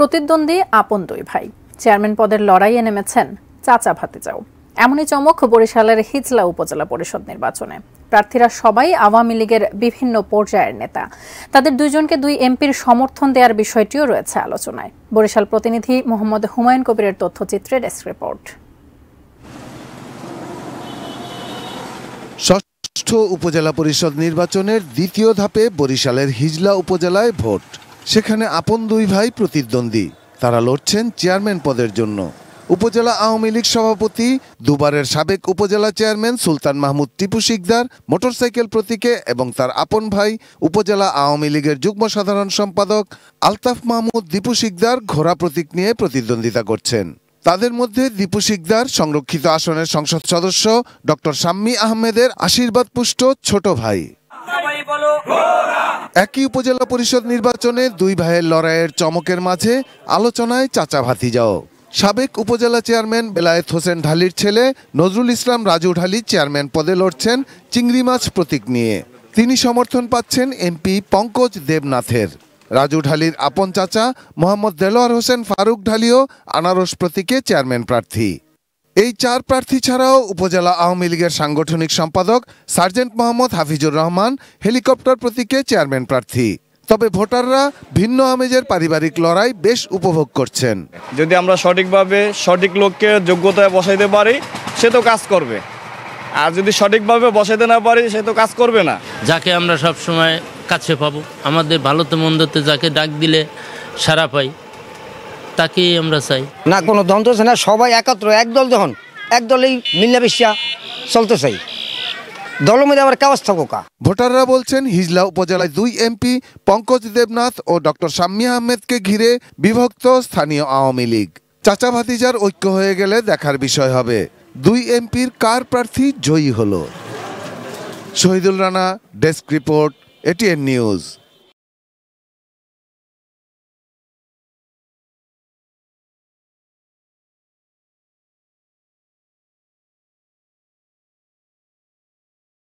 প্রতিদ্বন্দ্বী আপন দুই ভাই চেয়ারম্যান পদের লড়াইয়ে নেমেছেন চাচা ভাতিজাও। এমনই চমক বরিশালের হিজলা উপজেলা পরিষদ নির্বাচনে। প্রার্থীরা সবাই আওয়ামী লীগের বিভিন্ন পর্যায়ের নেতা। তাদের দুইজনকে দুই এমপির সমর্থন দেওয়ার বিষয়টিও রয়েছে আলোচনায়। বরিশাল প্রতিনিধি মোহাম্মদ হুমায়ুন কবিরের তথ্যচিত্রে ডেস্ক রিপোর্ট। ষষ্ঠ উপজেলা পরিষদ নির্বাচনের দ্বিতীয় ধাপে বরিশালের হিজলা উপজেলায় ভোট। সেখানে আপন দুই ভাই প্রতিদ্বন্দ্বী। তারা লড়ছেন চেয়ারম্যান পদের জন্য। উপজেলা আওয়ামী লীগ সভাপতি, দুবারের সাবেক উপজেলা চেয়ারম্যান সুলতান মাহমুদ টিপু শিকদার মোটরসাইকেল প্রতীকে এবং তার আপন ভাই উপজেলা আওয়ামী লীগের যুগ্ম সাধারণ সম্পাদক আলতাফ মাহমুদ দীপু শিকদার ঘোড়া প্রতীক নিয়ে প্রতিদ্বন্দ্বিতা করছেন। তাদের মধ্যে দীপু শিকদার সংরক্ষিত আসনের সংসদ সদস্য ডক্টর শাম্মী আহমেদের আশীর্বাদ পুষ্ট ছোট ভাই। একই উপজেলা পরিষদ নির্বাচনে দুই ভাইয়ের লড়াইয়ের চমকের মাঝে আলোচনায় চাচা ভাতিজাও। সাবেক উপজেলা চেয়ারম্যান বেলায়েত হোসেন ঢালির ছেলে নজরুল ইসলাম রাজু ঢালি চেয়ারম্যান পদে লড়ছেন চিংড়ি মাছ প্রতীক নিয়ে। তিনি সমর্থন পাচ্ছেন এমপি পঙ্কজ দেবনাথের। রাজু ঢালির আপন চাচা মোহাম্মদ দেলোয়ার হোসেন ফারুক ঢালিও আনারস প্রতীকে চেয়ারম্যান প্রার্থী। এই চার প্রার্থী ছাড়াও উপজেলা আওয়ামী লীগের সাংগঠনিক সম্পাদক সার্জেন্ট মোহাম্মদ হাফিজুর রহমান হেলিকপ্টার প্রতীকে চেয়ারম্যান প্রার্থী। তবে ভোটাররা ভিন্ন আমেজের পারিবারিক লড়াই বেশ উপভোগ করছেন। যদি আমরা সঠিকভাবে সঠিক লোককে যোগ্যতায় বসাইতে পারি সে তো কাজ করবে, আর যদি সঠিকভাবে বসাইতে না পারি সে তো কাজ করবে না। যাকে আমরা সব সময় কাছে পাবো, আমাদের ভালোতে মন্দতে যাকে ডাক দিলে সাড়া পাই, তাকেই আমরা চাই। না কোনো দ্বন্দ্ব আছে না, সবাই একত্র একদল, যখন একদলেই মিল্লাবিশা চলতে চাই, দলের মধ্যে আবার কাজ থাকুকা। ভোটাররা বলছেন হিজলা উপজেলায় দুই এমপি পঙ্কজ দেবনাথ ও ডক্টর শাম্মী আহমেদকে ঘিরে বিভক্ত স্থানীয় আওয়ামী লীগ। চাচা ভাতিজার ঐক্য হয়ে গেলে দেখার বিষয় হবে দুই এমপির কার প্রার্থী জয়ী হলো। Shahidul Rana, desk report, ATN news.